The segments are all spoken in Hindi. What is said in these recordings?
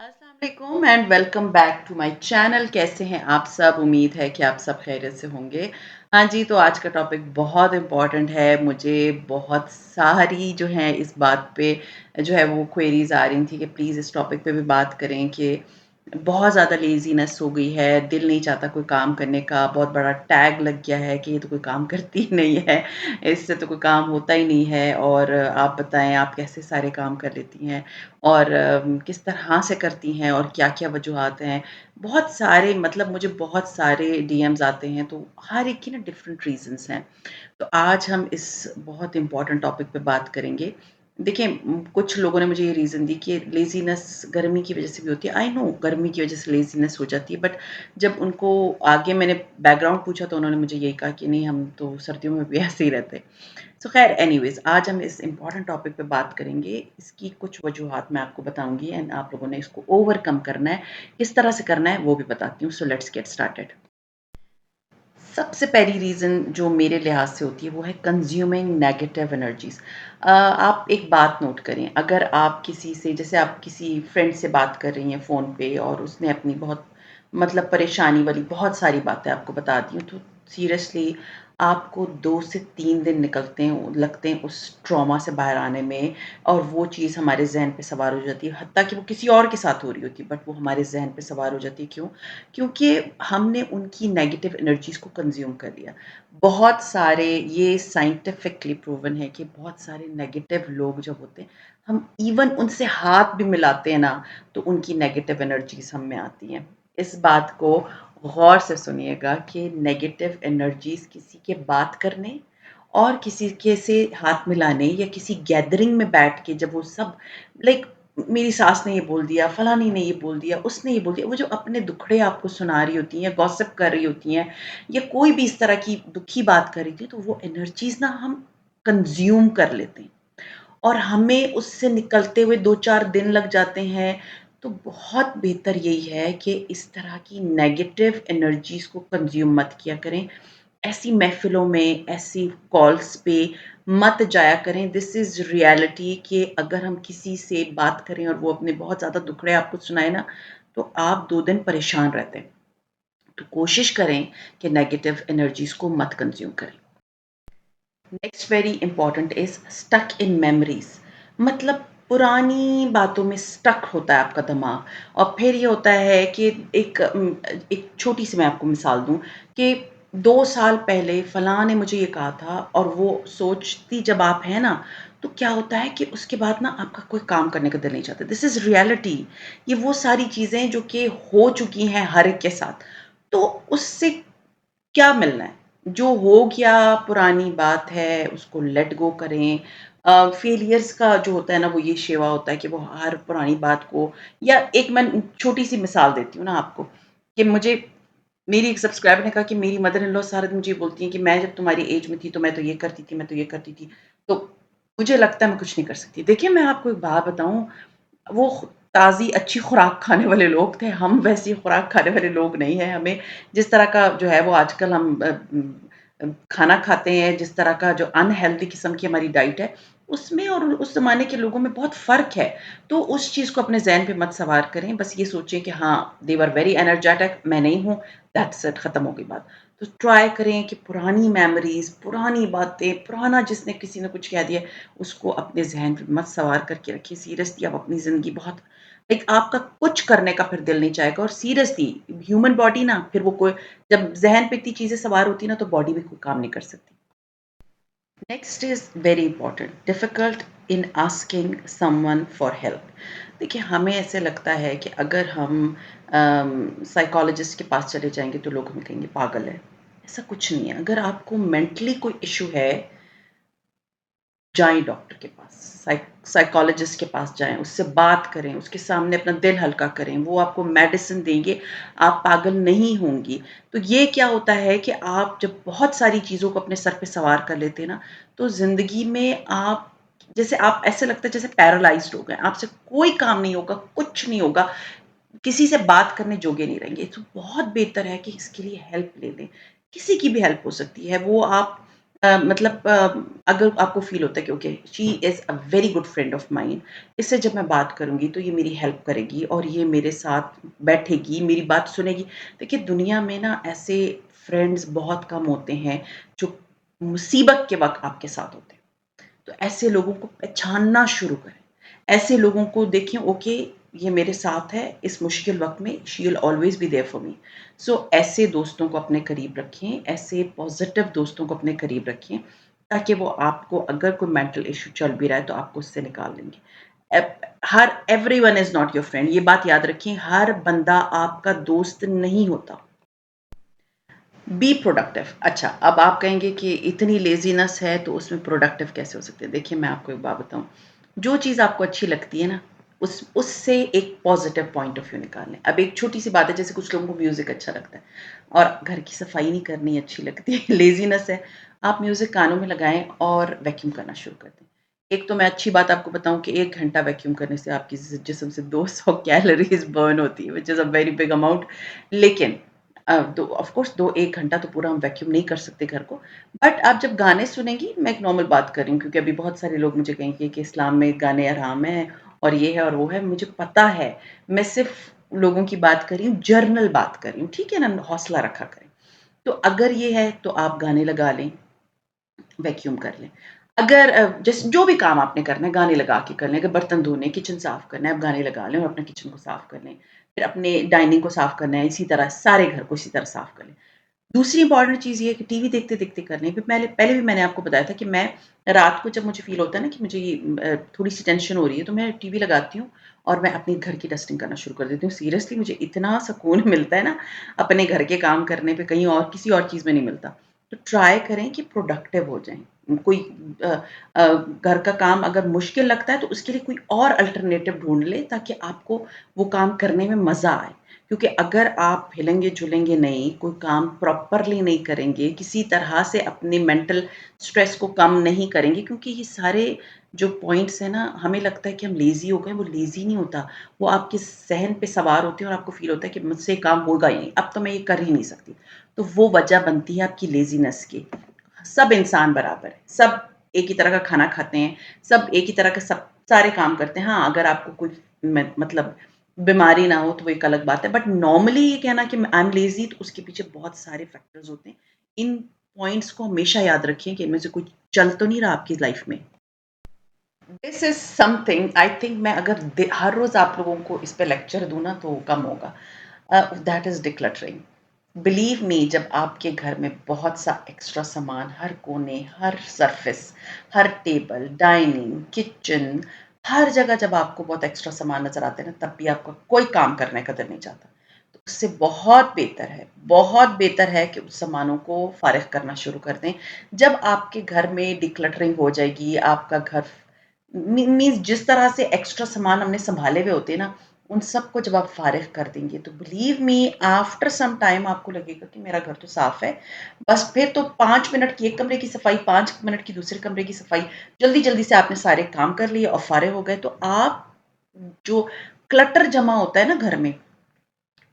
अस्सलाम वालेकुम and welcome back to my channel. कैसे हैं आप सब? उम्मीद है कि आप सब खैरियत से होंगे। हाँ जी, तो आज का टॉपिक बहुत इम्पोर्टेंट है। मुझे बहुत सारी जो है इस बात पे जो है वो क्वेरीज आ रही थी कि प्लीज़ इस टॉपिक पे भी बात करें कि बहुत ज़्यादा लेज़ीनेस हो गई है, दिल नहीं चाहता कोई काम करने का, बहुत बड़ा टैग लग गया है कि ये तो कोई काम करती ही नहीं है, इससे तो कोई काम होता ही नहीं है। और आप बताएँ आप कैसे सारे काम कर लेती हैं और किस तरह से करती हैं और क्या-क्या वजूहात हैं? बहुत सारे मतलब मुझे बहुत सारे डीएम्स आते हैं, तो हर एक की ना डिफरेंट रीज़न्स हैं। तो आज हम इस बहुत इम्पोर्टेंट टॉपिक पे बात करेंगे। देखिए कुछ लोगों ने मुझे ये रीज़न दी कि लेज़ीनेस गर्मी की वज़ह से भी होती है। आई नो गर्मी की वज़ह से लेज़ीनेस हो जाती है, बट जब उनको आगे मैंने बैकग्राउंड पूछा तो उन्होंने मुझे यही कहा कि नहीं, हम तो सर्दियों में भी ऐसे ही रहते हैं। सो खैर एनीवेज़, आज हम इस इम्पोर्टेंट टॉपिक पे बात करेंगे। इसकी कुछ वजूहात मैं आपको बताऊँगी एंड आप लोगों ने इसको ओवरकम करना है। किस तरह से करना है वो भी बताती हूँ। So let's get started. सबसे पहली रीज़न जो मेरे लिहाज से होती है वो है कंज्यूमिंग नेगेटिव एनर्जीज़। आप एक बात नोट करें, अगर आप किसी से जैसे आप किसी फ्रेंड से बात कर रही हैं फ़ोन पे और उसने अपनी बहुत मतलब परेशानी वाली बहुत सारी बातें आपको बता दी हैं, तो सीरियसली आपको 2 से 3 दिन निकलते हैं लगते हैं उस ट्रॉमा से बाहर आने में, और वो चीज़ हमारे ज़हन पे सवार हो जाती है। हत्ता कि वो किसी और के साथ हो रही होती है, बट वो हमारे ज़हन पे सवार हो जाती है। क्यों? क्योंकि हमने उनकी नेगेटिव एनर्जीज़ को कंज़्यूम कर लिया। बहुत सारे ये साइंटिफिकली प्रूवन है कि बहुत सारे नेगेटिव लोग जब होते हैं, हम इवन उनसे हाथ भी मिलाते हैं ना, तो उनकी नेगेटिव एनर्जीज़ हम में आती हैं। इस बात को गौर से सुनिएगा कि नेगेटिव एनर्जीज़ किसी के बात करने और किसी के से हाथ मिलाने या किसी गैदरिंग में बैठ के जब वो सब लाइक मेरी सास ने ये बोल दिया, फलानी ने ये बोल दिया, उसने ये बोल दिया, वो जो अपने दुखड़े आपको सुना रही होती हैं, गॉसिप कर रही होती हैं या कोई भी इस तरह की दुखी बात कर रही थी, तो वो एनर्जीज़ ना हम कंज़्यूम कर लेते हैं और हमें उससे निकलते हुए 2-4 दिन लग जाते हैं। तो बहुत बेहतर यही है कि इस तरह की नेगेटिव एनर्जीज़ को कंज़्यूम मत किया करें। ऐसी महफ़िलों में, ऐसी कॉल्स पे मत जाया करें। दिस इज़ रियलिटी कि अगर हम किसी से बात करें और वो अपने बहुत ज़्यादा दुखड़े आपको सुनाए ना, तो आप 2 दिन परेशान रहते हैं। तो कोशिश करें कि नेगेटिव एनर्जीज़ को मत कंज़्यूम करें। Next very important is stuck in memories. मतलब पुरानी बातों में स्टक होता है आपका दिमाग, और फिर ये होता है कि एक छोटी-सी मैं आपको मिसाल दूँ कि 2 साल पहले फलाँ ने मुझे ये कहा था, और वो सोचती जब आप हैं ना, तो क्या होता है कि उसके बाद ना आपका कोई काम करने का दिल नहीं चाहता। This is reality. ये वो सारी चीज़ें जो कि हो चुकी हैं हर एक के साथ। तो उससे क्या मिलना है? जो हो गया पुरानी बात है, उसको लेट गो करें। फेलियर्स का जो होता है ना, वो ये शेवा होता है कि वो हर पुरानी बात को, या एक मैं छोटी-सी मिसाल देती हूँ ना आपको, कि मुझे मेरी एक सब्सक्राइबर ने कहा कि मेरी मदर इन लॉ सारा दिन मुझे बोलती हैं कि मैं जब तुम्हारी एज में थी तो मैं तो ये करती थी, मैं तो ये करती थी। तो मुझे लगता है मैं कुछ नहीं कर सकती। देखिए मैं आपको एक बात बताऊँ, वो ताज़ी अच्छी खुराक खाने वाले लोग थे, हम वैसी खुराक खाने वाले लोग नहीं हैं। हमें जिस तरह का जो है वो आजकल हम खाना खाते हैं, जिस तरह का जो अनहेल्दी किस्म की हमारी डाइट है, उसमें और उस ज़माने के लोगों में बहुत फ़र्क है। तो उस चीज़ को अपने ज़हन पे मत सवार करें, बस ये सोचें कि हाँ, दे वर वेरी एनर्जेटिक, मैं नहीं हूँ, दैट्स इट, ख़त्म हो गई बात। तो ट्राई करें कि पुरानी मेमोरीज़, पुरानी बातें, पुराना जिसने किसी ने कुछ कह दिया, उसको अपने ज़हन पे मत सवार करके रखिए। सीरियसली आप अपनी ज़िंदगी बहुत लाइक आपका कुछ करने का फिर दिल नहीं चाहेगा, और सीरियसली ह्यूमन बॉडी ना फिर वो कोई जब ज़हन पे इतनी चीज़ें सवार होती हैं ना, तो बॉडी भी कोई काम नहीं कर सकती। Next is very important, difficult in asking someone for help. देखिए हमें ऐसे लगता है कि अगर हम साइकोलॉजिस्ट के पास चले जाएँगे तो लोग हमें कहेंगे पागल है। ऐसा कुछ नहीं है। अगर आपको मेंटली कोई इश्यू है, जाएँ डॉक्टर के पास, साइकोलॉजिस्ट के पास जाएँ, उससे बात करें, उसके सामने अपना दिल हल्का करें, वो आपको मेडिसिन देंगे, आप पागल नहीं होंगी। तो ये क्या होता है कि आप जब बहुत सारी चीज़ों को अपने सर पे सवार कर लेते हैं ना, तो ज़िंदगी में आप जैसे आप ऐसे लगता है जैसे पैरालाइज़्ड हो गए, आपसे कोई काम नहीं होगा, कुछ नहीं होगा, किसी से बात करने जोगे नहीं रहेंगे। तो बहुत बेहतर है कि इसके लिए हेल्प ले लें। किसी की भी हेल्प हो सकती है, वो आप मतलब अगर आपको फ़ील होता है कि okay she is a very good friend of mine, इससे जब मैं बात करूँगी तो ये मेरी हेल्प करेगी और ये मेरे साथ बैठेगी, मेरी बात सुनेगी। देखिए दुनिया में ना ऐसे फ्रेंड्स बहुत कम होते हैं जो मुसीबत के वक़्त आपके साथ होते हैं। तो ऐसे लोगों को पहचानना शुरू करें। ऐसे लोगों को देखें ओके ये मेरे साथ है इस मुश्किल वक़्त में she will always be there for me. So ऐसे दोस्तों को अपने करीब रखें, ऐसे पॉज़िटिव दोस्तों को अपने करीब रखें, ताकि वो आपको अगर कोई मेंटल इश्यू चल भी रहा है तो आपको उससे निकाल देंगे। हर everyone is not your friend, ये बात याद रखें, हर बंदा आपका दोस्त नहीं होता। Be productive. अच्छा, अब आप कहेंगे कि इतनी लेज़ीनेस है तो उसमें प्रोडक्टिव कैसे हो सकते हैं? देखिए मैं आपको एक बात बताऊँ, जो चीज़ आपको अच्छी लगती है ना, उससे एक पॉज़िटिव पॉइंट ऑफ व्यू निकाल लें। अब एक छोटी-सी बात है जैसे कुछ लोगों को म्यूज़िक अच्छा लगता है और घर की सफाई नहीं करनी अच्छी लगती है, लेज़ीनेस है, आप म्यूज़िक कानों में लगाएँ और वैक्यूम करना शुरू कर दें। एक तो मैं अच्छी बात आपको बताऊँ कि 1 घंटा वैक्यूम करने से आपकी जिस्म से 200 कैलोरीज़ बर्न होती है, which is a very big amount. लेकिन तो ऑफ़ कोर्स 2-1 घंटा तो पूरा हम वैक्यूम नहीं कर सकते घर को। बट आप जब गाने सुनेंगी, मैं एक नॉर्मल बात कर रही हूँ क्योंकि अभी बहुत सारे लोग मुझे कहेंगे कि इस्लाम में गाने हराम हैं और ये है और वो है, मुझे पता है। मैं सिर्फ़ लोगों की बात कर रही हूँ, जनरल बात कर रही हूँ, ठीक है ना? हौसला रखा करें। तो अगर ये है तो आप गाने लगा लें, वैक्यूम कर लें। अगर जैसे जो भी काम आपने करना है गाने लगा के कर लें, अगर बर्तन धोने, किचन साफ़ करना है, आप गाने लगा लें और अपने किचन को साफ़ कर लें। फिर अपने डाइनिंग को साफ़ करना है, इसी तरह सारे घर को इसी तरह साफ़ कर लें। दूसरी इम्पॉर्टेंट चीज़ ये है कि टीवी देखते-देखते करनी है। फिर पहले पहले भी मैंने आपको बताया था कि मैं रात को जब मुझे फ़ील होता है ना कि मुझे थोड़ी-सी टेंशन हो रही है, तो मैं टीवी लगाती हूँ और मैं अपने घर की डस्टिंग करना शुरू कर देती हूँ। सीरियसली मुझे इतना सुकून मिलता है ना, अपने घर के काम करने पे कहीं और किसी और चीज़ में नहीं मिलता। तो ट्राई करें कि प्रोडक्टिव हो जाएँ। कोई अ घर का काम अगर मुश्किल लगता है तो उसके लिए कोई और अल्टरनेटिव ढूँढ लें ताकि आपको वो काम करने में मज़ा आए। क्योंकि अगर आप हिलेंगे-जुलेंगे नहीं, कोई काम प्रॉपरली नहीं करेंगे, किसी तरह से अपने मेंटल स्ट्रेस को कम नहीं करेंगे क्योंकि ये सारे जो पॉइंट्स हैं ना, हमें लगता है कि हम लेज़ी हो गए, वो लेज़ी नहीं होता। वो आपके ज़हन पे सवार होते हैं और आपको फ़ील होता है कि मुझसे ये काम होगा ही नहीं, अब तो मैं ये कर ही नहीं सकती। तो वो वजह बनती है आपकी लेज़ीनेस की। सब इंसान बराबर है, सब एक ही तरह का खाना खाते हैं, सब एक ही तरह के सब सारे काम करते हैं। हाँ, अगर आपको कोई मतलब बीमारी ना हो तो वो एक अलग बात है, बट नॉर्मली ये कहना कि आई एम लेज़ी तो उसके पीछे बहुत सारे फैक्टर्स होते हैं। इन पॉइंट्स को हमेशा याद रखिए कि इनमें से कुछ चल तो नहीं रहा आपकी लाइफ में। This is something I think मैं अगर हर रोज़ आप लोगों को इस पे लेक्चर दूँ ना तो कम होगा। That is decluttering. Believe me जब आपके घर में बहुत सा एक्स्ट्रा सामान हर कोने, हर सरफेस, हर टेबल, डाइनिंग, किचन, हर जगह जब आपको बहुत एक्स्ट्रा सामान नज़र आते हैं ना तब भी आपका कोई काम करने का दिल नहीं चाहता। तो उससे बहुत बेहतर है कि उस सामानों को फ़ारिग करना शुरू कर दें। जब आपके घर में डिक्लटरिंग हो जाएगी, आपका घर मीन्स जिस तरह से एक्स्ट्रा सामान हमने सँभाले हुए होते हैं ना, उन सबको जब आप फ़ारिग कर देंगे तो believe me after some time आपको लगेगा कि मेरा घर तो साफ़ है। बस फिर तो 5 मिनट की एक कमरे की सफाई, 5 मिनट की दूसरे कमरे की सफाई, जल्दी-जल्दी से आपने सारे काम कर लिए और फ़ारिग हो गए। तो आप जो क्लटर जमा होता है ना घर में,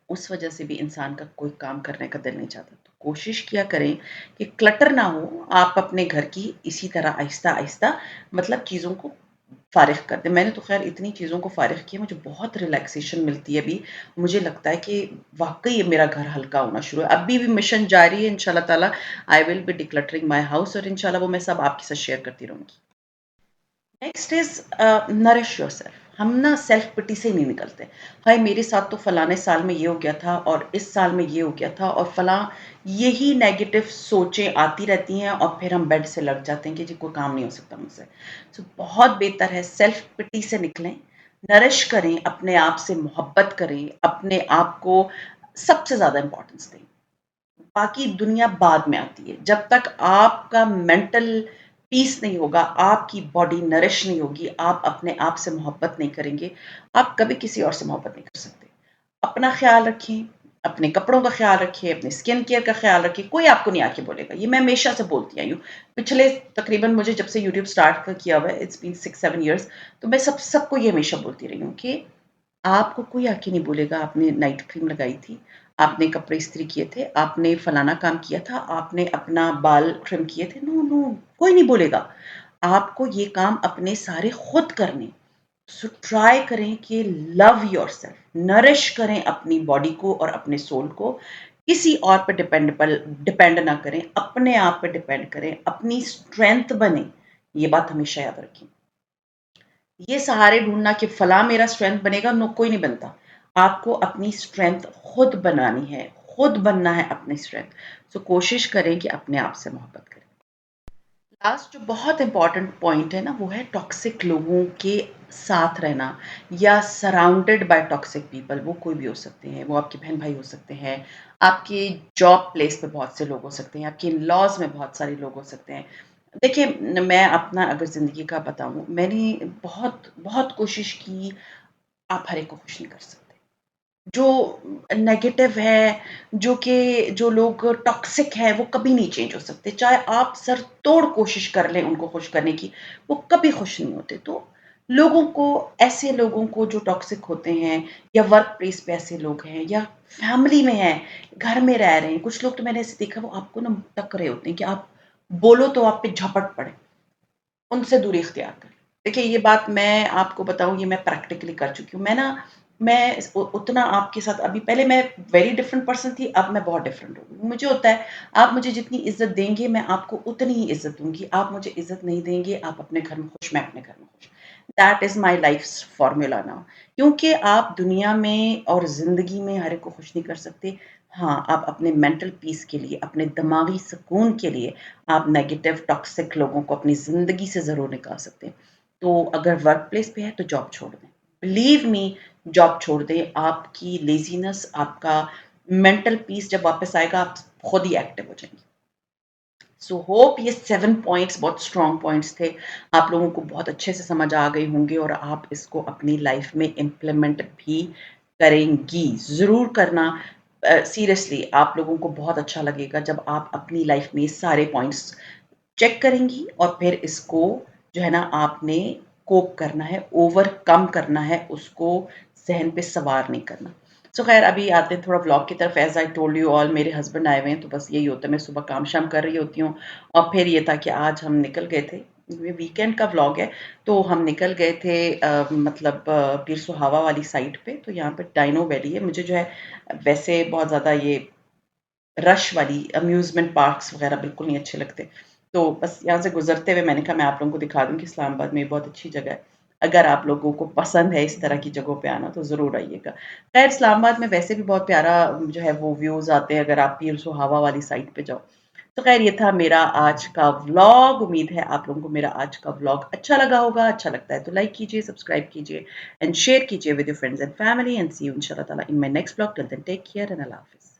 उस वजह से भी इंसान का कोई काम करने का दिल नहीं चाहता। तो कोशिश किया करें कि क्लटर ना हो, आप अपने घर की इसी तरह आहिस्ता-आहिस्ता मतलब चीज़ों को फ़ारिग कर दें। मैंने तो ख़ैर इतनी चीज़ों को फ़ारिग किया, मुझे बहुत रिलैक्सेशन मिलती है अभी। मुझे लगता है कि वाक़ई मेरा घर हल्का होना शुरू है। अभी भी मिशन जारी है इंशाअल्लाह ताला I will be decluttering my house और इंशाअल्लाह वो मैं सब आपके साथ शेयर करती रहूँगी। Next is nourish yourself. हम ना सेल्फ पिटी से ही नहीं निकलते। हाय मेरे साथ तो फलाने साल में ये हो गया था और इस साल में ये हो गया था और फलाँ यही नेगेटिव सोचें आती रहती हैं और फिर हम बेड से लग जाते हैं कि जी कोई काम नहीं हो सकता मुझसे। सो बहुत बेहतर है सेल्फ पिटी से निकलें, नरिश करें, अपने आप से मोहब्बत करें, अपने आप को सबसे ज़्यादा इम्पोर्टेंस दें। बाकी दुनिया बाद में आती है। जब तक आपका मेंटल पीस नहीं होगा, आपकी बॉडी नरिश नहीं होगी, आप अपने आप से मोहब्बत नहीं करेंगे, आप कभी किसी और से मोहब्बत नहीं कर सकते। अपना ख़्याल रखें, अपने कपड़ों का ख़्याल रखें, अपने स्किन केयर का ख़्याल रखें, कोई आपको नहीं आके बोलेगा। ये मैं हमेशा से बोलती आई हूँ। पिछले तकरीबन मुझे जब से यूट्यूब स्टार्ट किया हुआ है, इट्स बीन 6-7 इयर्स, तो मैं सबको ये हमेशा बोलती रही हूँ कि आपको कोई आके नहीं बोलेगा आपने नाइट क्रीम लगाई थी, आपने कपड़े इस्त्री किए थे, आपने फलाना काम किया था, आपने अपना बाल ट्रिम किए थे। नो, नो, कोई नहीं बोलेगा। आपको ये काम अपने सारे खुद करने। सो ट्राई करें कि लव योरसेल्फ, नरिश करें अपनी बॉडी को और अपने सोल को। किसी और पे डिपेंड ना करें, अपने आप पे डिपेंड करें, अपनी स्ट्रेंथ बने। ये बात हमेशा याद रखें। ये सहारे ढूंढना कि फला मेरा स्ट्रेंथ बनेगा, नो, कोई नहीं बनता। आपको अपनी स्ट्रेंथ खुद बनानी है, खुद बनना है अपनी स्ट्रेंथ। सो कोशिश करें कि अपने आप से मोहब्बत करें। लास्ट जो बहुत इंपॉर्टेंट पॉइंट है ना, वो है टॉक्सिक लोगों के साथ रहना या सराउंडेड बाय टॉक्सिक पीपल। वो कोई भी हो सकते हैं, वो आपके बहन भाई हो सकते हैं, आपके जॉब प्लेस पे बहुत से लोग हो सकते हैं, आपके इन लॉज में बहुत सारे लोग हो सकते हैं। देखिए, मैं अपना अगर ज़िंदगी का बताऊं, मैंने बहुत बहुत कोशिश की। आप हर एक को खुश नहीं कर सकते। जो नेगेटिव है, जो लोग टॉक्सिक हैं, वो कभी नहीं चेंज हो सकते। चाहे आप सर तोड़ कोशिश कर लें उनको खुश करने की, वो कभी खुश नहीं होते। तो लोगों को, ऐसे लोगों को जो टॉक्सिक होते हैं, या वर्क प्लेस पे ऐसे लोग हैं, या फैमिली में हैं, घर में रह रहे हैं, कुछ लोग तो मैंने ऐसे देखा, वो आपको ना टक रहे होते हैं कि आप बोलो तो आप पे झपट पड़े। उनसे दूरी इख्तियार करें। देखिए, ये बात मैं आपको बताऊँ, ये मैं प्रैक्टिकली कर चुकी हूँ। मैं उतना आपके साथ, अभी पहले मैं वेरी डिफरेंट पर्सन थी, अब मैं बहुत डिफरेंट हो गई। मुझे होता है, आप मुझे जितनी इज़्ज़त देंगे, मैं आपको उतनी ही इज़्ज़त दूँगी। आप मुझे इज़्ज़त नहीं देंगे, आप अपने घर में खुश, मैं अपने घर में खुश। That is my lifes formula now. क्योंकि आप दुनिया में और ज़िंदगी में हर एक को खुश नहीं कर सकते। हाँ, आप अपने मेंटल पीस के लिए, अपने दिमागी सुकून के लिए आप नेगेटिव टॉक्सिक लोगों को अपनी ज़िंदगी से ज़रूर निकाल सकते हैं। तो अगर वर्क प्लेस पे है तो जॉब छोड़ दें। बिलीव मी, जॉब छोड़ दें। आपकी लेज़ीनेस, आपका मेंटल पीस जब वापस आएगा, आप खुद ही एक्टिव हो जाएँगी। सो होप ये 7 पॉइंट्स बहुत स्ट्रॉन्ग पॉइंट्स थे। आप लोगों को बहुत अच्छे से समझ आ गए होंगे और आप इसको अपनी लाइफ़ में इम्प्लीमेंट भी करेंगी। ज़रूर करना। सीरियसली आप लोगों को बहुत अच्छा लगेगा जब आप अपनी लाइफ़ में ये सारे पॉइंट्स चेक करेंगी और फिर इसको जो है ना, आपने कोप करना है, ओवरकम करना है, उसको ज़हन पे सवार नहीं करना। सो ख़ैर, अभी आते हैं थोड़ा व्लॉग की तरफ। As I told you all, मेरे हस्बैंड आए हुए हैं, तो बस यही होता है, मैं सुबह काम-शाम कर रही होती हूँ। और फिर ये था कि आज हम निकल गए थे, ये वीकेंड का व्लॉग है, तो हम निकल गए थे मतलब पीर सुहावा वाली साइड पे। तो यहाँ पे डाइनो वैली है। मुझे जो है, वैसे बहुत ज़्यादा ये रश वाली अम्यूज़मेंट पार्क्स वग़ैरह बिल्कुल नहीं अच्छे लगते। तो बस यहाँ से गुज़रते हुए मैंने कहा मैं आप लोगों को दिखा दूँ कि इस्लामाबाद में ये बहुत अच्छी जगह है। अगर आप लोगों को पसंद है इस तरह की जगहों पे आना, तो ज़रूर आइएगा। ख़ैर, इस्लामाबाद में वैसे भी बहुत प्यारा जो है वो व्यूज़ आते हैं अगर आप पीर सुहावा वाली साइड पे जाओ। तो ख़ैर, ये था मेरा आज का व्लॉग। उम्मीद है आप लोगों को मेरा आज का व्लॉग अच्छा लगा होगा। अच्छा लगता है तो लाइक कीजिए, सब्सक्राइब कीजिए एंड शेयर कीजिए with your friends and family, and see you इंशाल्लाह ताला in my next vlog. Till then take care and अल्लाह हाफ़िज़।